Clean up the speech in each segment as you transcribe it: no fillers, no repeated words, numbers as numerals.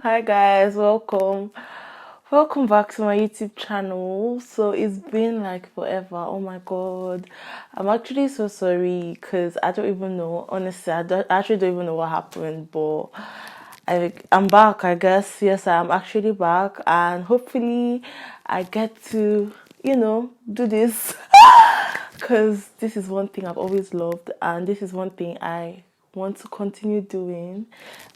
Hi guys, welcome back to my YouTube channel. So it's been like forever. Oh my god, I'm actually so sorry because I don't even know, honestly. I actually don't even know what happened, but I'm back, I guess. Yes, I'm actually back, and hopefully I get to do this because this is one thing I've always loved, and this is one thing I want to continue doing.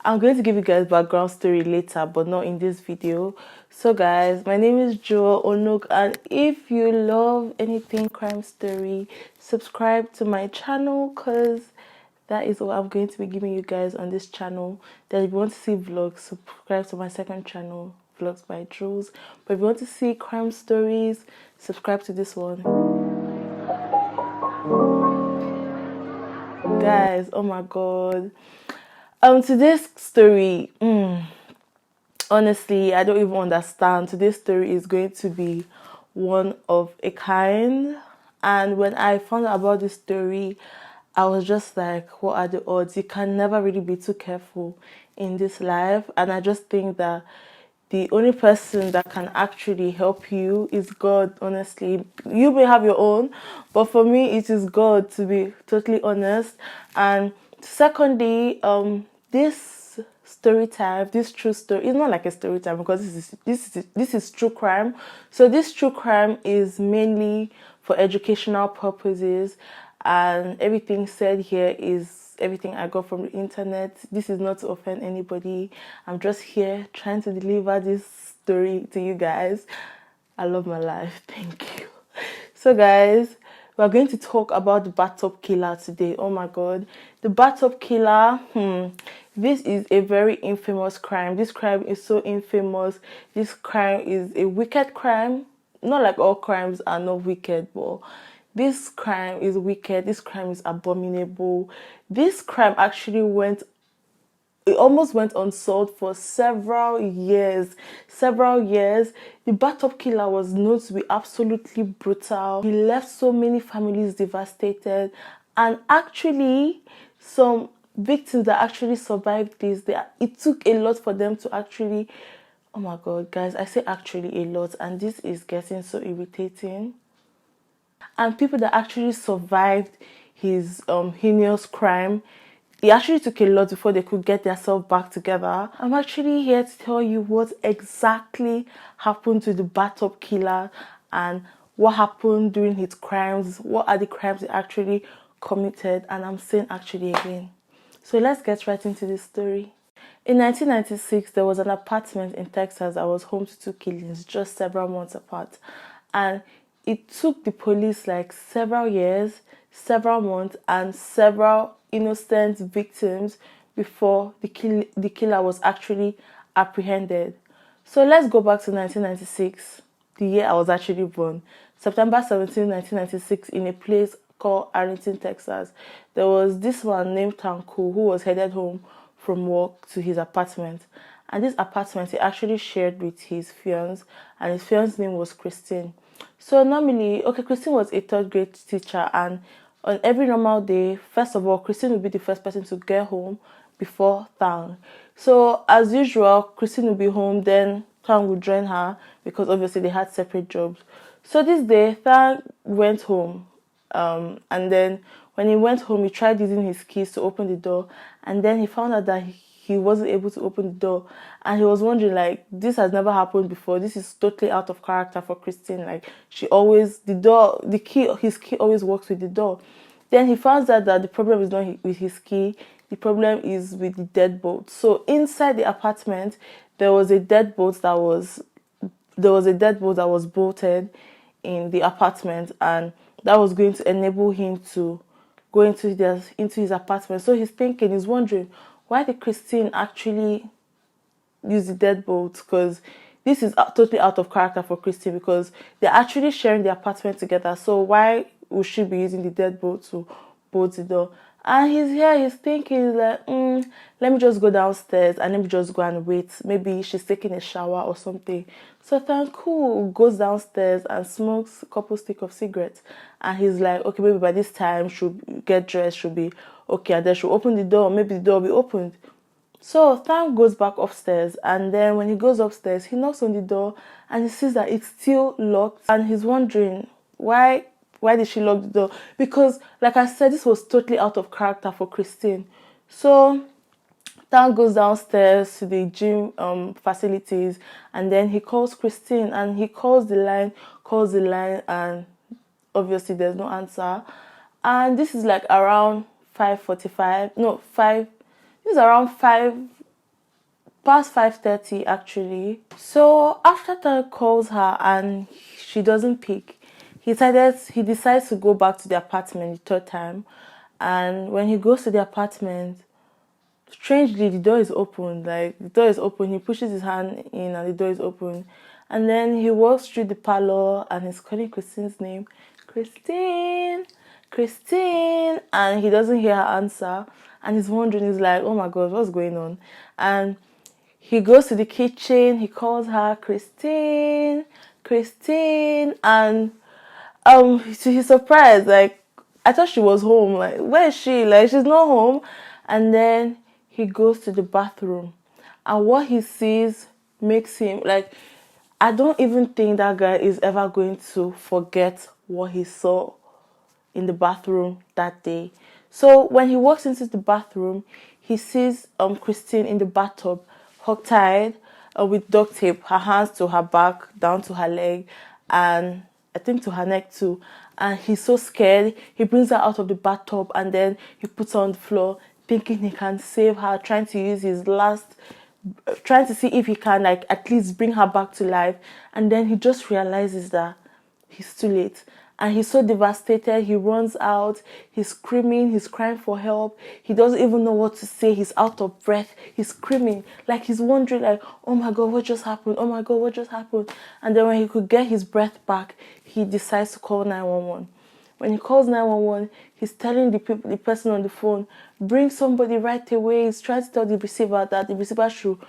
I'm going to give you guys background story later, but not in this video. So guys, my name is Joel Onuk, and if you love anything crime story, subscribe to my channel because that is what I'm going to be giving you guys on this channel. Then if you want to see vlogs, subscribe to my second channel, Vlogs by Jules. But if you want to see crime stories, subscribe to this one. Guys, oh my god. Today's story, honestly, I don't even understand. Today's story is going to be one of a kind. And when I found out about this story, I was just like, what are the odds? You can never really be too careful in this life. And I just think that the only person that can actually help you is God, honestly. You may have your own, but for me, it is God, to be totally honest. And secondly, this story time, this true story, it's not like a story time because this is true crime. So this true crime is mainly for educational purposes, and everything said here is everything I got from the internet. This is not to offend anybody. I'm just here trying to deliver this story to you guys. I love my life. Thank you. So guys, we're going to talk about the bathtub killer today. Oh my god. The bathtub killer, this is a very infamous crime. This crime is so infamous. This crime is a wicked crime. Not like all crimes are not wicked, but this crime is wicked. This crime is abominable. This crime actually it almost went unsolved for several years. The bathtub killer was known to be absolutely brutal. He left so many families devastated, and actually some victims that actually survived this, it took a lot for them to actually, oh my god guys, I say actually a lot, and this is getting so irritating. And people that actually survived his heinous crime, it actually took a lot before they could get themselves back together. I'm actually here to tell you what exactly happened to the bathtub killer and what happened during his crimes. What are the crimes he actually committed? And I'm saying actually again. So let's get right into this story. In 1996, there was an apartment in Texas that was home to two killings just several months apart. And it took the police like several years, several months, and several innocent victims before the killer was actually apprehended. So let's go back to 1996, the year I was actually born. September 17, 1996, in a place called Arlington, Texas. There was this man named Tanku who was headed home from work to his apartment. And this apartment he actually shared with his fiance, and his fiance's name was Christine. So normally, okay, Christine was a third grade teacher, and on every normal day, first of all, Christine would be the first person to get home before Thang. So as usual, Christine would be home, then Thang would join her because obviously they had separate jobs. So this day, Thang went home, and then when he went home, he tried using his keys to open the door, and then he found out that he wasn't able to open the door, and he was wondering, like, this has never happened before. This is totally out of character for Christine. Like, she always, his key always works with the door. Then he found out that the problem is not with his key, the problem is with the deadbolt. So inside the apartment, there was a deadbolt that was bolted in the apartment, and that was going to enable him to go into his apartment. So he's wondering, why did Christine actually use the deadbolt? Because this is totally out of character for Christine, because they're actually sharing the apartment together. So why would she be using the deadbolt to bolt the door? And he's thinking, he's like, let me just go downstairs and let me just go and wait. Maybe she's taking a shower or something. So Thanku goes downstairs and smokes a couple sticks of cigarettes. And he's like, okay, maybe by this time she'll get dressed, she'll be okay, and then she'll open the door, maybe the door will be opened. So Tang goes back upstairs, and then when he goes upstairs, he knocks on the door and he sees that it's still locked, and he's wondering why did she lock the door? Because like I said, this was totally out of character for Christine. So Tang goes downstairs to the gym facilities, and then he calls Christine, and he calls the line, and obviously there's no answer. And this is like around 5:45, no 5, this is around 5 past 5:30 actually. So after Tang calls her and she doesn't pick, he decides to go back to the apartment the third time. And when he goes to the apartment, strangely the door is open. Like, the door is open, he pushes his hand in and the door is open. And then he walks through the parlor and he's calling Christine's name. Christine, Christine. And he doesn't hear her answer, and he's wondering, he's like, oh my god, what's going on? And he goes to the kitchen, he calls her Christine, Christine. And he's surprised, like, I thought she was home, like, where is she? Like, she's not home. And then he goes to the bathroom, and what he sees makes him, like, I don't even think that guy is ever going to forget what he saw in the bathroom that day. So when he walks into the bathroom, he sees Christine in the bathtub, hog-tied with duct tape, her hands to her back, down to her leg, and I think to her neck too. And he's so scared. He brings her out of the bathtub, and then he puts her on the floor, thinking he can save her, trying to use his last, trying to see if he can, like, at least bring her back to life. And then he just realizes that he's too late, and he's so devastated. He runs out, he's screaming, he's crying for help. He doesn't even know what to say. He's out of breath, he's screaming, like, he's wondering, like, oh my god, what just happened? Oh my god, what just happened? And then when he could get his breath back, he decides to call 911. When he calls 911, he's telling the person on the phone, bring somebody right away. He's trying to tell the receiver that the receiver should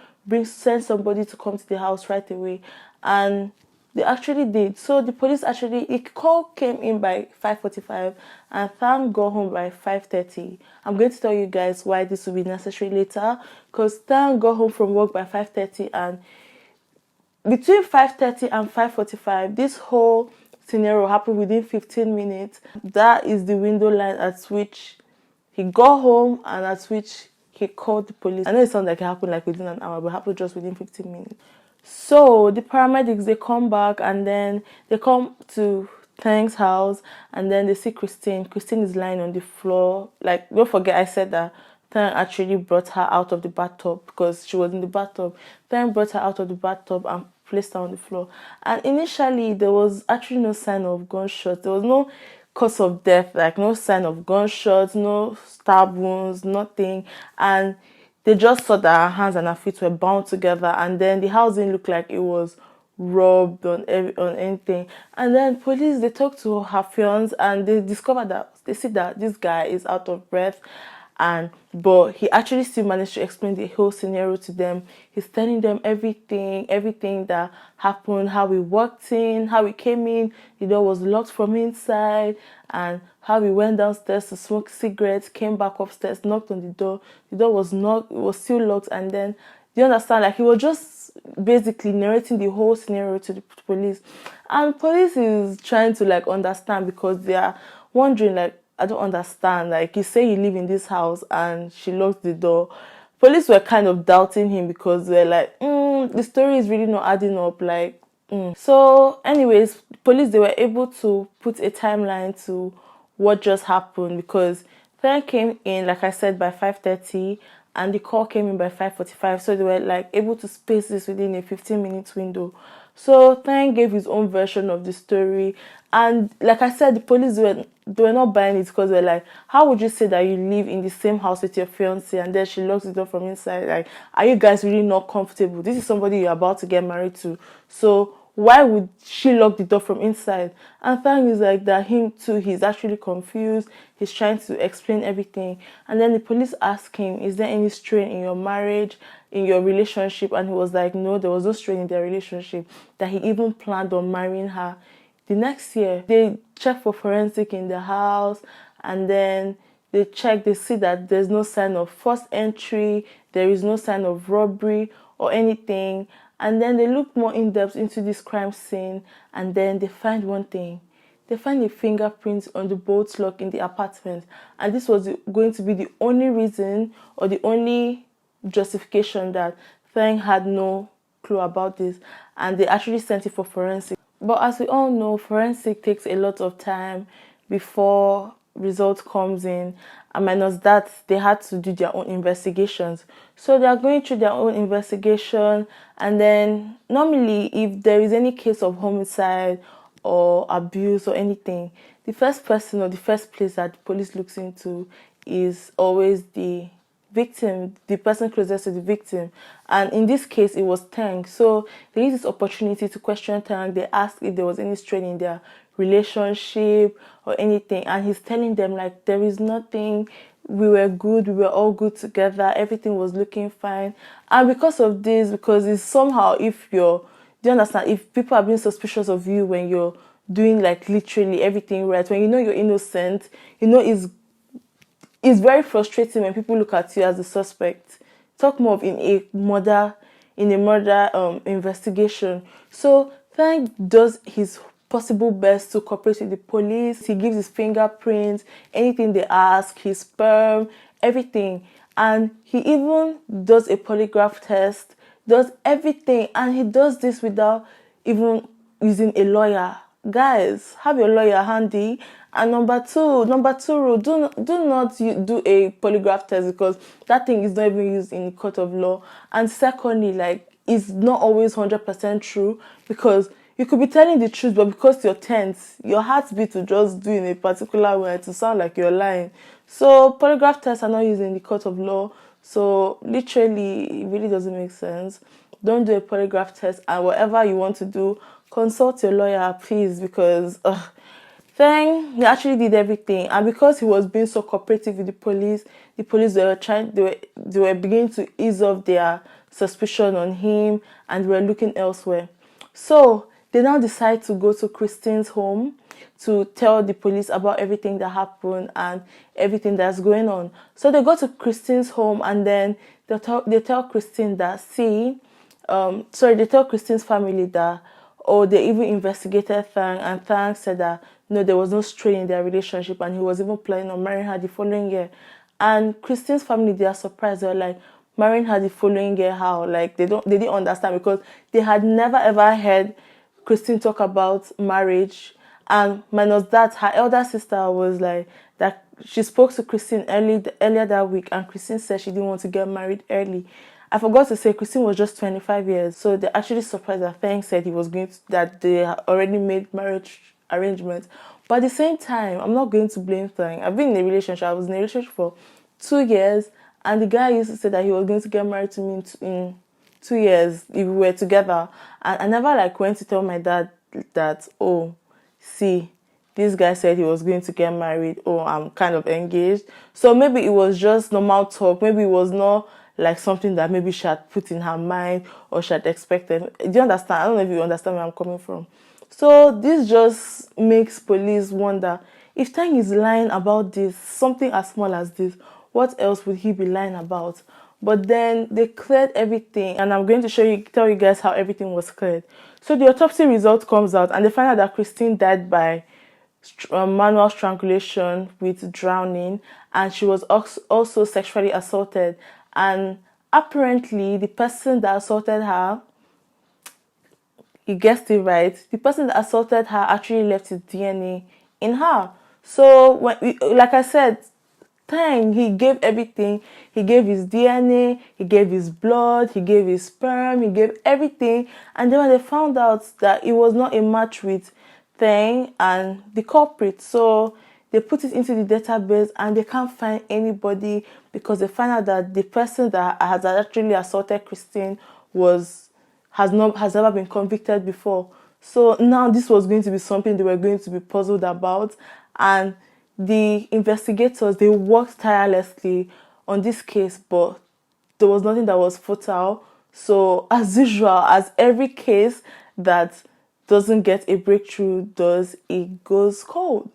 send somebody to come to the house right away. And they actually did. So the police actually, the call came in by 5:45, and Tang got home by 5:30. I'm going to tell you guys why this will be necessary later, because Tang got home from work by 5:30, and between 5:30 and 5:45, this whole scenario happened within 15 minutes. That is the window line at which he got home and at which he called the police. I know it sounds like it happened like within an hour, but it happened just within 15 minutes. So the paramedics, they come back, and then they come to Tang's house, and then they see Christine. Christine is lying on the floor. Like, don't forget I said that Tang actually brought her out of the bathtub because she was in the bathtub. Tang brought her out of the bathtub and placed her on the floor. And initially, there was actually no sign of gunshots. There was no cause of death, like no sign of gunshots, no stab wounds, nothing. And they just saw that her hands and her feet were bound together, and then the house didn't look like it was robbed on anything. And then police, they talked to her fiance, and they discovered that they see that this guy is out of breath, but he actually still managed to explain the whole scenario to them. He's telling them everything that happened, how he walked in, how he came in, the door was locked from inside, and how he went downstairs to smoke cigarettes, came back upstairs, knocked on the door was not, it was still locked. And then, do you understand, like, he was just basically narrating the whole scenario to the police. And police is trying to, like, understand, because they are wondering, like, I don't understand. Like, you say you live in this house and she locked the door. Police were kind of doubting him because they're like, the story is really not adding up. Like, So, anyways, police, they were able to put a timeline to what just happened, because Pear came in, like I said, by 5:30, and the call came in by 5:45. So they were, like, able to space this within a 15-minute window. So Tang gave his own version of the story, and like I said, the police they were not buying it, because they're like, how would you say that you live in the same house with your fiance and then she locks the door from inside? Like, are you guys really not comfortable? This is somebody you're about to get married to, so why would she lock the door from inside? And Tang is like that, him too, he's actually confused. He's trying to explain everything. And then the police ask him, is there any strain in your marriage, in your relationship? And he was like, no, there was no strain in their relationship, that he even planned on marrying her. The next year, they checked for forensic in the house, and then they check, they see that there's no sign of forced entry, there is no sign of robbery or anything. And then they look more in depth into this crime scene, and then they find one thing. They find a fingerprint on the bolt lock in the apartment, and this was going to be the only reason or the only justification that Feng had no clue about this, and they actually sent it for forensic. But as we all know, forensic takes a lot of time before result comes in, and minus that they had to do their own investigations. So they are going through their own investigation, and then normally if there is any case of homicide or abuse or anything, the first person or the first place that the police looks into is always the victim, the person closest to the victim. And in this case, it was Tang. So they used this opportunity to question Tang. They asked if there was any strain in their relationship or anything. And he's telling them, like, there is nothing. We were good. We were all good together. Everything was looking fine. And because of this, because it's somehow, if you're, do you understand? If people are being suspicious of you when you're doing, like, literally everything right, when you know you're innocent, you know it's very frustrating when people look at you as a suspect. Talk more of in a murder investigation. So Frank does his possible best to cooperate with the police. He gives his fingerprints, anything they ask, his sperm, everything. And he even does a polygraph test, does everything, and he does this without even using a lawyer. Guys, have your lawyer handy. And number two rule, do not do a polygraph test, because that thing is not even used in court of law. And secondly, like, it's not always 100% true, because you could be telling the truth, but because you're tense, your heartbeat to just do in a particular way to sound like you're lying. So polygraph tests are not used in the court of law. So literally, it really doesn't make sense. Don't do a polygraph test, and whatever you want to do, consult your lawyer, please, because then he actually did everything. And because he was being so cooperative with the police they were beginning to ease off their suspicion on him, and they were looking elsewhere. So they now decide to go to Christine's home to tell the police about everything that happened and everything that's going on. So they go to Christine's home, and then they tell Christine that, they tell Christine's family that, they even investigated Thang, and Thang said that no, there was no strain in their relationship, and he was even planning on marrying her the following year. And Christine's family, they are surprised. They're like, marrying her the following year, how? Like, they didn't understand, because they had never ever heard Christine talk about marriage. And minus that, her elder sister was like that. She spoke to Christine earlier that week, and Christine said she didn't want to get married early. I forgot to say Christine was just 25 years, so they're actually surprised that Feng said that they already made marriage arrangements. But at the same time, I'm not going to blame Feng. I've been in a relationship. I was in a relationship for 2 years, and the guy used to say that he was going to get married to me in 2 years if we were together. And I never went to tell my dad that, oh, see, this guy said he was going to get married. Oh, I'm kind of engaged. So maybe it was just normal talk. Maybe it was not like something that maybe she had put in her mind or she had expected. Do you understand? I don't know if you understand where I'm coming from. So this just makes police wonder, if Tang is lying about this, something as small as this, what else would he be lying about? But then they cleared everything, and I'm going to tell you guys how everything was cleared. So the autopsy result comes out, and they find out that Christine died by manual strangulation with drowning, and she was also sexually assaulted. And apparently, the person that assaulted her, you guessed it right, the person that assaulted her actually left his DNA in her. So, like I said, Tang, he gave everything. He gave his DNA, he gave his blood, he gave his sperm, he gave everything. And then when they found out that it was not a match with Tang and the culprit, so they put it into the database, and they can't find anybody, because they find out that the person that has actually assaulted Christine has never been convicted before. So now this was going to be something they were going to be puzzled about, and the investigators, they worked tirelessly on this case, but there was nothing that was fertile. So as usual, as every case that doesn't get a breakthrough does, it goes cold.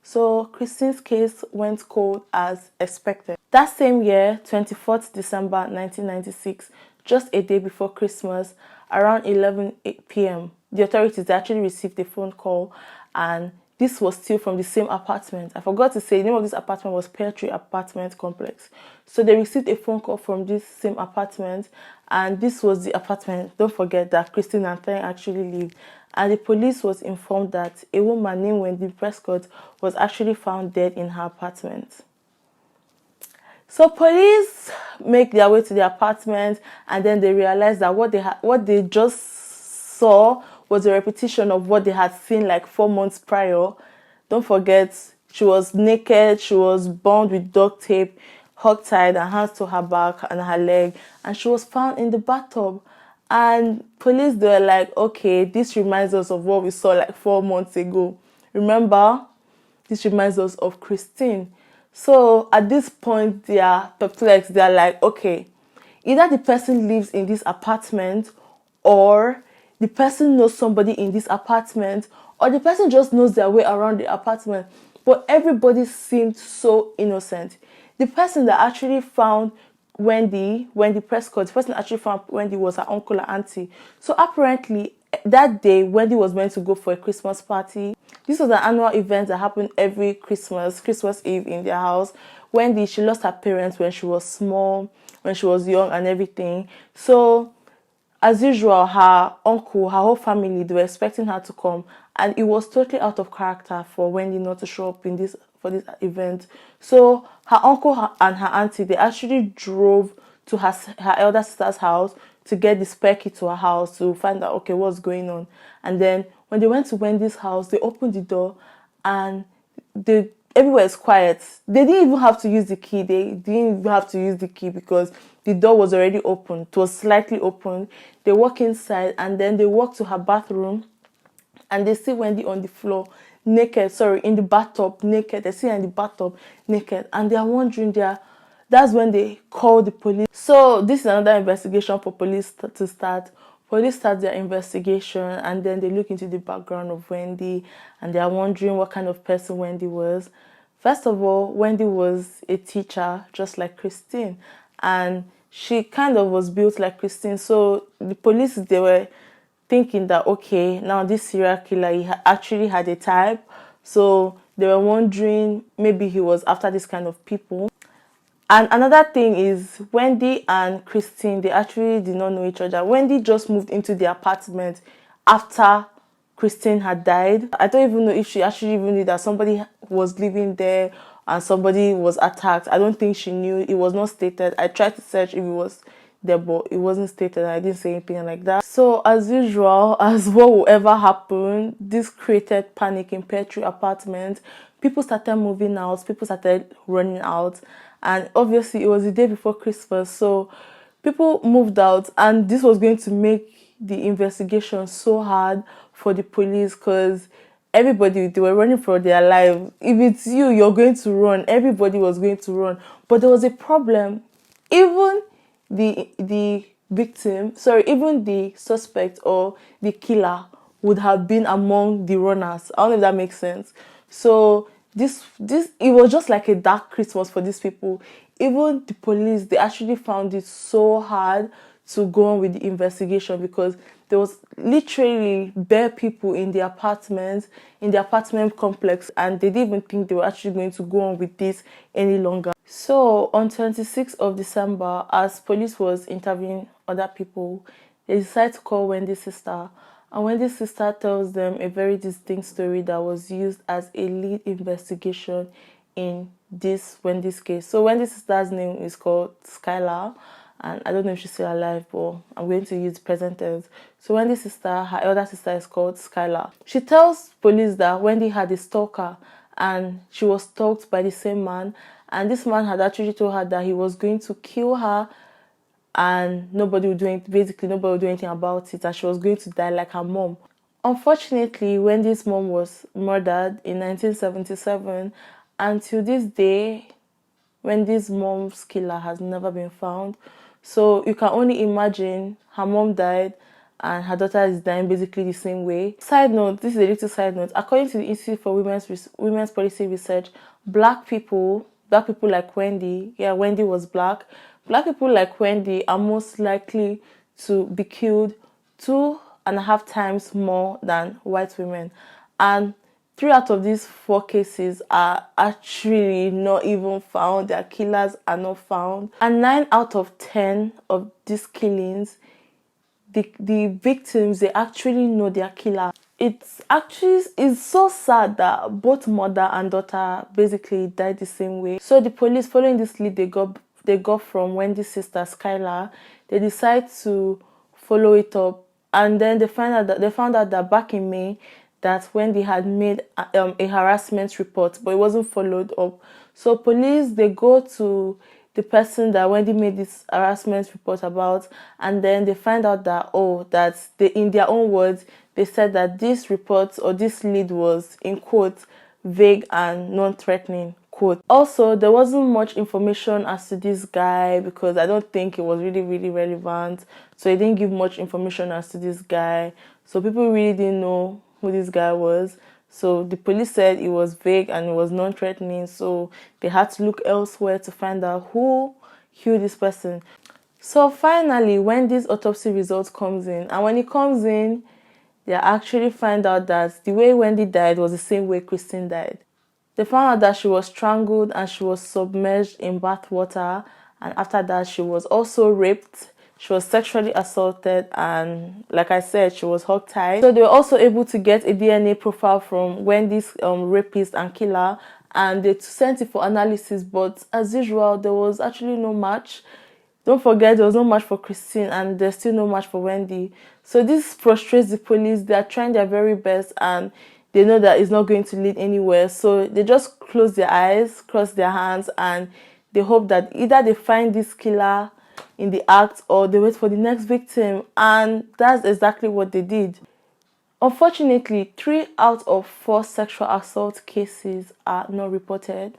So Christine's case went cold as expected. That same year, 24th December 1996, just a day before Christmas, around 11 p.m., the authorities actually received a phone call, and this was still from the same apartment. I forgot to say the name of this apartment was Pear apartment complex. So they received a phone call from this same apartment, and this was the apartment, don't forget, that Christine and Thay actually lived. And the police was informed that a woman named Wendy Prescott was actually found dead in her apartment. So police make their way to the apartment, and then they realized that what they just saw was a repetition of what they had seen like 4 months prior. Don't forget, she was naked, she was bound with duct tape, hogtied, and hands to her back and her leg, and she was found in the bathtub. And police, they were like, okay, this reminds us of what we saw like 4 months ago. Remember? This reminds us of Christine. So at this point, they are perplexed. They are like, okay, either the person lives in this apartment, or the person knows somebody in this apartment, or the person just knows their way around the apartment. But everybody seemed so innocent. The person that actually found Wendy Prescott, the person that actually found Wendy was her uncle and auntie. So apparently, that day, Wendy was meant to go for a Christmas party. This was an annual event that happened every Christmas Eve in their house. Wendy, she lost her parents when she was small, when she was young and everything. So, as usual, her uncle, her whole family, they were expecting her to come. And it was totally out of character for Wendy not to show up for this event. So, her uncle and her auntie, they actually drove to her elder sister's house to get the spare key to her house to find out, okay, what's going on. And then when they went to Wendy's house, they opened the door, and everywhere is quiet. They didn't even have to use the key. They didn't even have to use the key because the door was already open. It was slightly open. They walk inside, and then they walk to her bathroom, and they see Wendy on the floor, naked. Sorry, in the bathtub, naked. They see her in the bathtub, naked, and they are wondering. That's when they call the police. So this is another investigation for police to start. Police start their investigation, and then they look into the background of Wendy, and they are wondering what kind of person Wendy was. First of all, Wendy was a teacher, just like Christine, and she kind of was built like Christine. So the police, they were thinking that, okay, now this serial killer, he actually had a type. So they were wondering maybe he was after this kind of people. And another thing is, Wendy and Christine, they actually did not know each other. Wendy just moved into the apartment after Christine had died. I don't even know if she actually even knew that somebody was living there and somebody was attacked. I don't think she knew. It was not stated. I tried to search if it was there, but it wasn't stated. I didn't say anything like that. So as usual, as what will ever happen, this created panic in Pear apartment. People started moving out. People started running out. And obviously, it was the day before Christmas, so people moved out, and this was going to make the investigation so hard for the police because everybody, they were running for their life. If it's you, you're going to run. Everybody was going to run. But there was a problem. Even the victim, even the suspect or the killer would have been among the runners. I don't know if that makes sense. So this it was just like a dark Christmas for these people. Even the police, they actually found it so hard to go on with the investigation because there was literally bare people in the apartment complex, and they didn't even think they were actually going to go on with this any longer. So on 26th of December, as police was interviewing other people, they decided to call Wendy's sister. And Wendy's sister tells them a very distinct story that was used as a lead investigation in this Wendy's case. So Wendy's sister's name is called Skylar, and I don't know if she's still alive, but I'm going to use present tense. So Wendy's sister, her elder sister, is called Skylar. She tells police that Wendy had a stalker, and she was stalked by the same man, and this man had actually told her that he was going to kill her, and nobody would do anything about it, and she was going to die like her mom. Unfortunately, Wendy's mom was murdered in 1977, and to this day, Wendy's mom's killer has never been found. So you can only imagine, her mom died, and her daughter is dying basically the same way. Side note, this is a little side note. According to the Institute for Women's Policy Research, black people like Wendy, yeah, Wendy was black. Black people like Wendy are most likely to be killed 2.5 times more than white women. And 3 out of these 4 cases are actually not even found. Their killers are not found. And 9 out of 10 of these killings, the victims, they actually know their killer. It's so sad that both mother and daughter basically died the same way. So the police, following this lead they got from Wendy's sister Skylar, they decide to follow it up, and then they found out that back in May that Wendy had made a harassment report, but it wasn't followed up. So police, they go to the person that Wendy made this harassment report about, and then they find out that in their own words, they said that this report or this lead was, in quotes, vague and non-threatening, quote. Also, there wasn't much information as to this guy because I don't think it was really, really relevant. So it didn't give much information as to this guy. So people really didn't know who this guy was. So the police said it was vague and it was non-threatening. So they had to look elsewhere to find out who killed this person. So finally, when this autopsy result comes in, and when it comes in, they actually find out that the way Wendy died was the same way Christine died. They found out that she was strangled and she was submerged in bath water, and after that she was also raped, she was sexually assaulted, and like I said, she was hogtied. So they were also able to get a DNA profile from Wendy's rapist and killer, and they sent it for analysis, but as usual there was actually no match. Don't forget, there was no match for Christine and there's still no match for Wendy. So this frustrates the police. They are trying their very best and they know that it's not going to lead anywhere. So they just close their eyes, cross their hands, and they hope that either they find this killer in the act or they wait for the next victim. And that's exactly what they did. Unfortunately, 3 out of 4 sexual assault cases are not reported,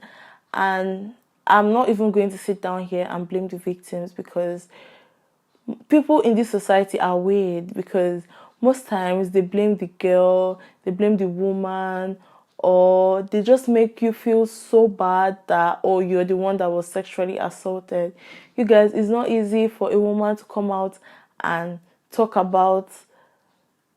and I'm not even going to sit down here and blame the victims because people in this society are weird, because most times they blame the girl, they blame the woman, or they just make you feel so bad that, oh, you're the one that was sexually assaulted. You guys, it's not easy for a woman to come out and talk about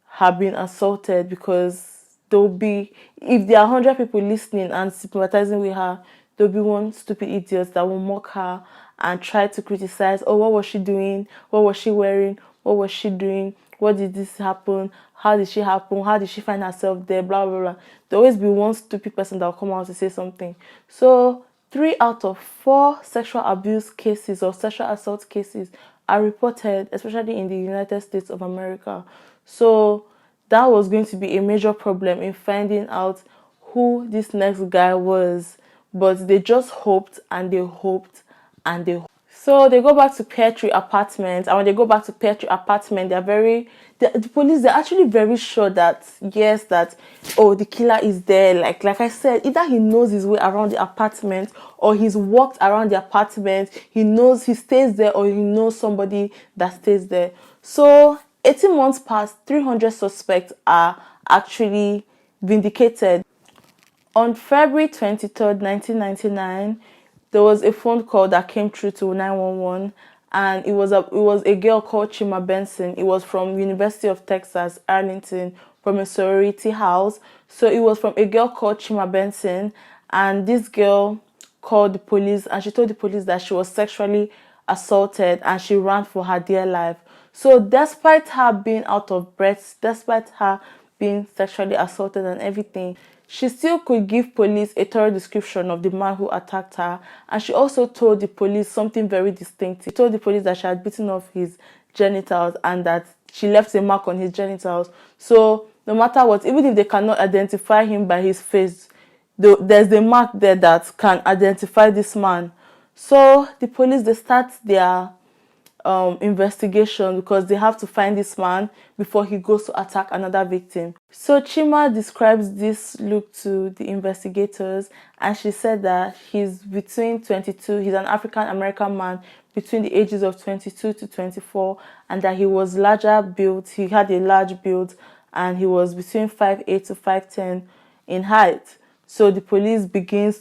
her being assaulted, because there'll be, if there are 100 people listening and sympathizing with her, there'll be one stupid idiot that will mock her and try to criticize, oh, what was she doing? What was she wearing? What was she doing? What did this happen? How did she happen? How did she find herself there? Blah, blah, blah. There'll always be one stupid person that will come out to say something. So 3 out of 4 sexual abuse cases or sexual assault cases are reported, especially in the United States of America. So that was going to be a major problem in finding out who this next guy was. But they just hoped and they hoped and they hoped. So they go back to Pear Tree apartment, and when they go back to Pear Tree apartment, the police, they're actually very sure that, yes, that, oh, the killer is there. Like I said, either he knows his way around the apartment or he's walked around the apartment, he knows he stays there, or he knows somebody that stays there. So 18 months past, 300 suspects are actually vindicated. On February 23rd, 1999, there was a phone call that came through to 911, and it was a girl called Chima Benson. It was from University of Texas, Arlington, from a sorority house. So it was from a girl called Chima Benson, and this girl called the police, and she told the police that she was sexually assaulted and she ran for her dear life. So despite her being out of breath, despite her being sexually assaulted and everything, she still could give police a thorough description of the man who attacked her, and she also told the police something very distinctive. She told the police that she had bitten off his genitals and that she left a mark on his genitals. So no matter what, even if they cannot identify him by his face, there's a mark there that can identify this man. So the police, they start their investigation because they have to find this man before he goes to attack another victim. So Chima describes this look to the investigators, and she said that he's between 22, he's an African American man between the ages of 22 to 24, and that he was larger built. He had a large build, and he was between 5'8" to 5'10" in height. So the police begin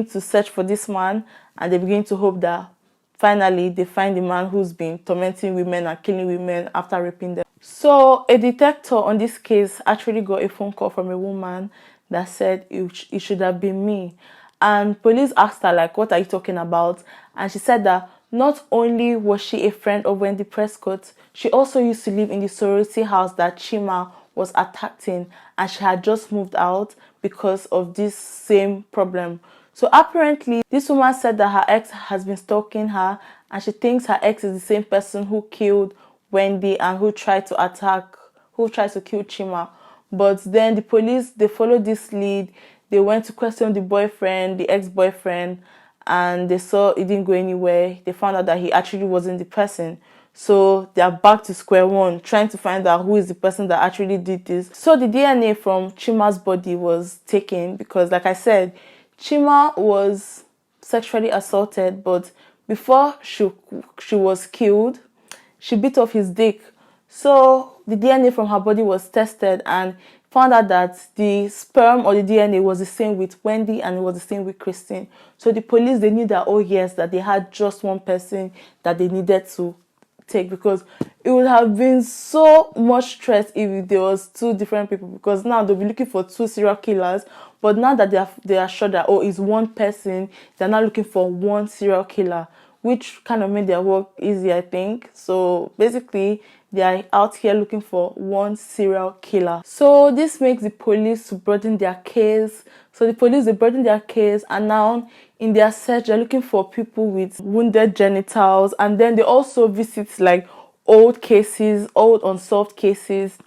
to search for this man, and they begin to hope that finally they find the man who's been tormenting women and killing women after raping them. So a detector on this case actually got a phone call from a woman that said it should have been me. And police asked her, like, what are you talking about? And she said that not only was she a friend of Wendy Prescott, she also used to live in the sorority house that Chima was attacked in, and she had just moved out because of this same problem. So apparently, this woman said that her ex has been stalking her, and she thinks her ex is the same person who killed Wendy and who tried to kill Chima. But then the police, they followed this lead. They went to question the boyfriend, the ex-boyfriend, and they saw it didn't go anywhere. They found out that he actually wasn't the person. So they are back to square one, trying to find out who is the person that actually did this. So the DNA from Chima's body was taken because, like I said, Chima was sexually assaulted, but before she was killed, she bit off his dick. So the DNA from her body was tested and found out that the sperm or the DNA was the same with Wendy and it was the same with Christine. So the police, they knew that, oh yes, that they had just one person that they needed to take, because it would have been so much stress if there was two different people, because now they'll be looking for two serial killers, but now that they are sure that, oh, it's one person, they're not looking for one serial killer, which kind of made their work easy, I think. So basically, they are out here looking for one serial killer. So this makes the police to broaden their case. So the police, they broaden their case, and now in their search, they're looking for people with wounded genitals, and then they also visit like old cases, old unsolved cases,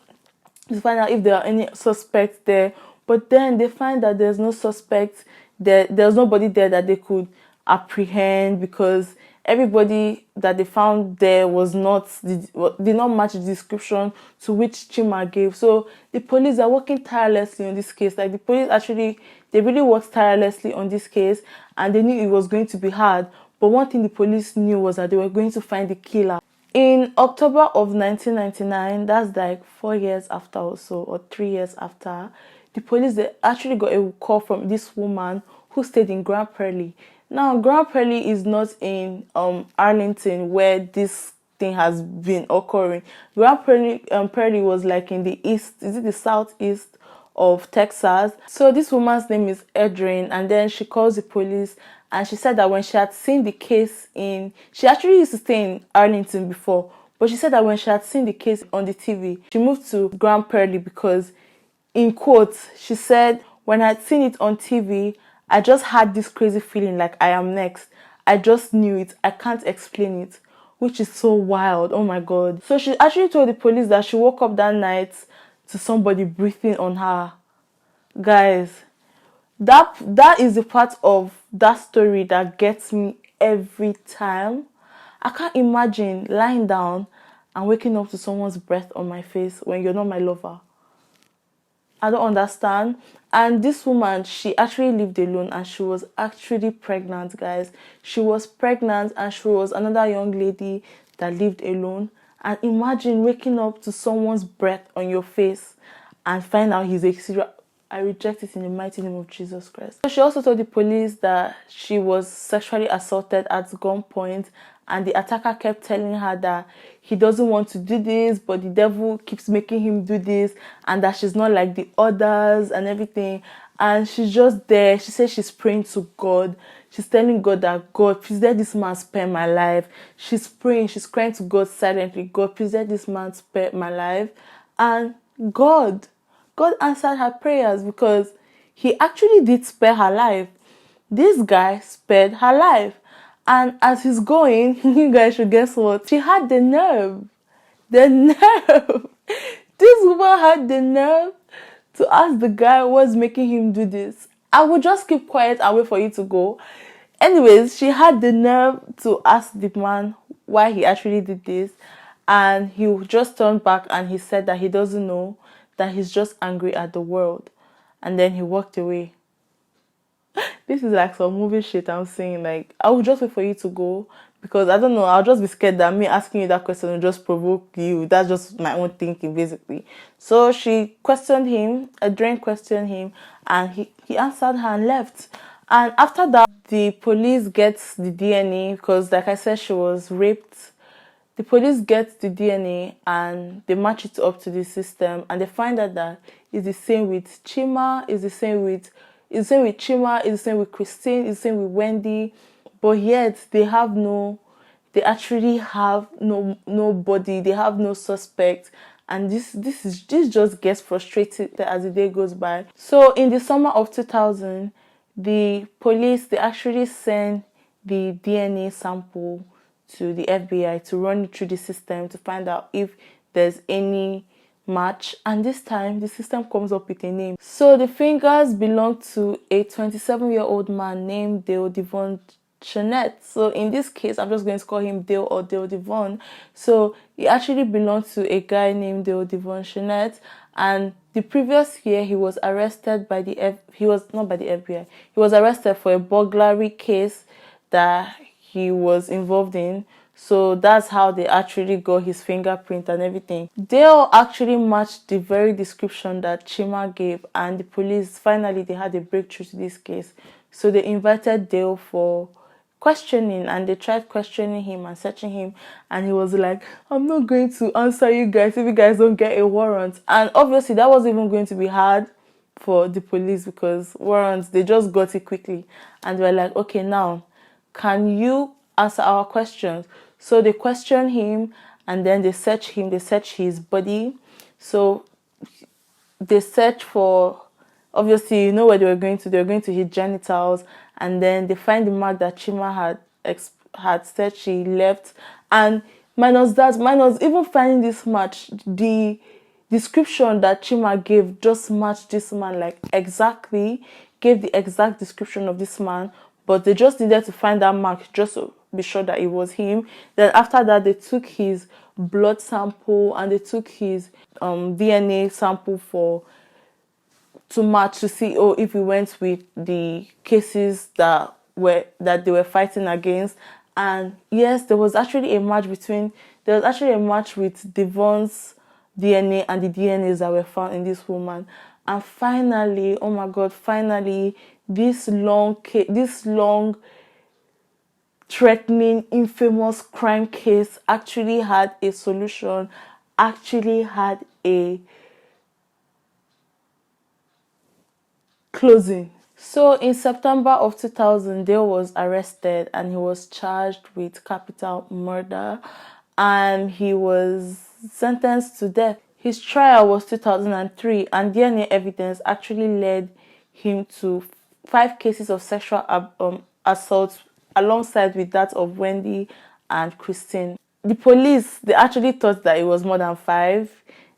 to find out if there are any suspects there. But then they find that there's no suspects, there's nobody there that they could apprehend, because everybody that they found there did not match the description to which Chima gave. So the police are working tirelessly on this case. Like, the police actually, they really worked tirelessly on this case, and they knew it was going to be hard. But one thing the police knew was that they were going to find the killer. In October of 1999, that's like 4 years after or so, or 3 years after, the police, they actually got a call from this woman who stayed in Grand Prairie. Now, Grand Prairie is not in Arlington, where this thing has been occurring. Grand Prairie was like in the east, is it the southeast of Texas? So this woman's name is Edrin, and then she calls the police, and she said that when she had seen the case she actually used to stay in Arlington before, but she said that when she had seen the case on the TV, she moved to Grand Prairie because, in quotes, she said, when I had seen it on TV, I just had this crazy feeling like I am next. I just knew it. I can't explain it, which is so wild. Oh my God. So she actually told the police that she woke up that night to somebody breathing on her. Guys, that is the part of that story that gets me every time. I can't imagine lying down and waking up to someone's breath on my face when you're not my lover. I don't understand. And this woman, she actually lived alone, and she was actually pregnant, guys. She was pregnant, and she was another young lady that lived alone. And imagine waking up to someone's breath on your face and find out he's a serial. I reject it in the mighty name of Jesus Christ. So she also told the police that she was sexually assaulted at gunpoint, and the attacker kept telling her that he doesn't want to do this, but the devil keeps making him do this, and that she's not like the others and everything. And she's just there. She says she's praying to God. She's telling God that, God, please let this man spare my life. She's praying. She's crying to God silently. God, please let this man spare my life. And God answered her prayers, because he actually did spare her life. This guy spared her life. And as he's going, you guys should guess what? She had the nerve. The nerve. This woman had the nerve to ask the guy what's making him do this. I would just keep quiet and wait for you to go. Anyways, she had the nerve to ask the man why he actually did this. And he just turned back and he said that he doesn't know, that he's just angry at the world. And then he walked away. This is like some movie shit I'm saying. Like, I will just wait for you to go, because I don't know, I'll just be scared that me asking you that question will just provoke you. That's just my own thinking, basically. So she questioned him, Adrian questioned him, and he answered her and left. And after that, the police gets the DNA because, like I said, she was raped. The police get the DNA and they match it up to the system, and they find out that it's the same with Chima, Chima, it's the same with Christine, it's the same with Wendy, but yet they actually have nobody, they have no suspect, and this just gets frustrated as the day goes by. So in the summer of 2000, the police, they actually send the DNA sample to the FBI to run it through the system to find out if there's any match, and this time the system comes up with a name. So the fingers belong to a 27-year-old man named Devon. So in this case, I'm just going to call him Dale or Dale Devon. So he actually belonged to a guy named Dale Devon, and the previous year he was arrested by he was not by the FBI. He was arrested for a burglary case that he was involved in. So that's how they actually got his fingerprint and everything. Dale actually matched the very description that Chima gave, and the police finally they had a breakthrough to this case. So they invited Dale for questioning, and they tried questioning him and searching him, and he was like, I'm not going to answer you guys if you guys don't get a warrant. And obviously that wasn't even going to be hard for the police because warrants, they just got it quickly, and they were like, okay, now can you answer our questions? So they question him, and then they search him, they search his body. So they search for, obviously, you know where they were going to his genitals, and then they find the mark that Chima had said she left. And minus even finding this match, the description that Chima gave just matched this man, like exactly, gave the exact description of this man, but they just needed to find that mark just to be sure that it was him. Then after that, they took his blood sample and they took his DNA sample to match, to see if he went with the cases that they were fighting against. And yes, there was actually a match with Devon's DNA and the DNAs that were found in this woman. And finally, oh my god, finally, this long threatening, infamous crime case actually had a solution, actually had a closing. So in September of 2000, Dale was arrested and he was charged with capital murder, and he was sentenced to death. His trial was 2003, and DNA evidence actually led him to 5 cases of sexual assault alongside with that of Wendy and Christine. The police, they actually thought that it was more than 5.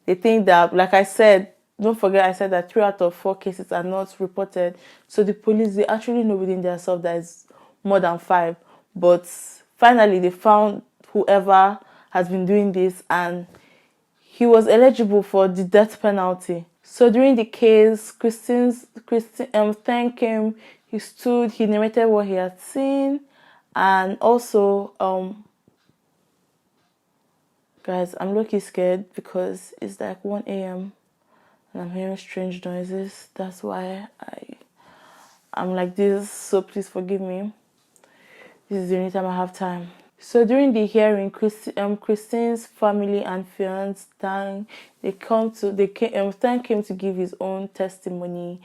They think that, like I said, don't forget I said that 3 out of 4 cases are not reported. So the police, they actually know within themselves that it's more than 5. But finally, they found whoever has been doing this, and he was eligible for the death penalty. So during the case, Christine thanked him. He stood, he narrated what he had seen, and also, guys, I'm low-key scared because it's like 1 a.m. and I'm hearing strange noises. That's why I'm like this, so please forgive me. This is the only time I have time. So during the hearing, Christine's family and fiance thank him to give his own testimony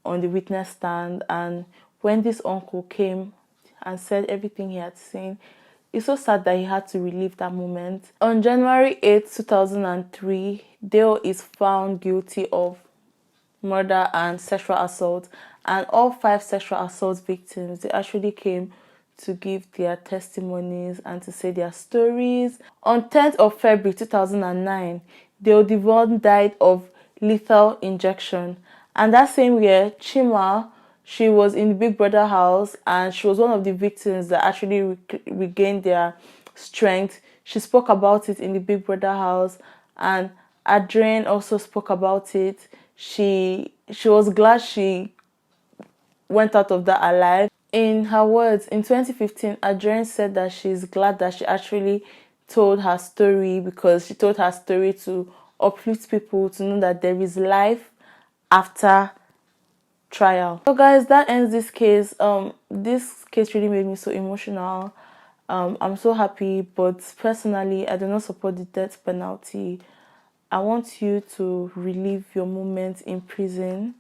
on the witness stand. And when this uncle came and said everything he had seen, it's so sad that he had to relive that moment. On January 8, 2003, Dale is found guilty of murder and sexual assault, and all 5 sexual assault victims, they actually came to give their testimonies and to say their stories. On 10th of February 2009, Dale Devon died of lethal injection. And that same year, Chima, she was in the Big Brother house, and she was one of the victims that actually regained their strength. She spoke about it in the Big Brother house, and Adrian also spoke about it. She was glad she went out of that alive. In her words, in 2015, Adrienne said that she's glad that she actually told her story, because she told her story to uplift people to know that there is life after trial. So guys, that ends this case. This case really made me so emotional. I'm so happy, but personally I do not support the death penalty. I want you to relive your moments in prison.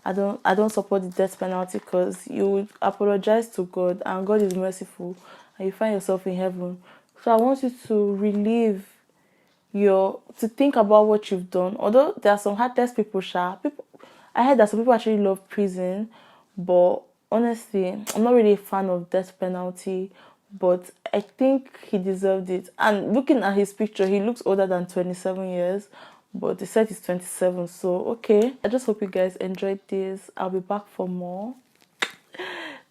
I don't support the death penalty, because you would apologize to God and God is merciful and you find yourself in heaven. So I want you to relive to think about what you've done. Although there are some heartless people, I heard that some people actually love prison, but honestly, I'm not really a fan of death penalty. But I think he deserved it. And looking at his picture, he looks older than 27 years, but they said he's 27. So okay, I just hope you guys enjoyed this. I'll be back for more.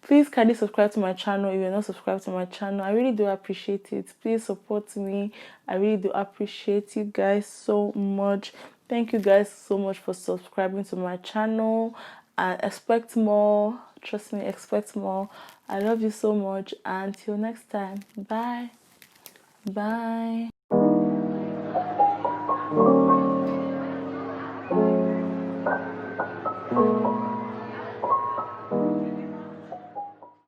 Please kindly subscribe to my channel if you're not subscribed to my channel. I really do appreciate it. Please support me. I really do appreciate you guys so much. Thank you guys so much for subscribing to my channel, and expect more. Trust me, expect more. I love you so much. Until next time, bye.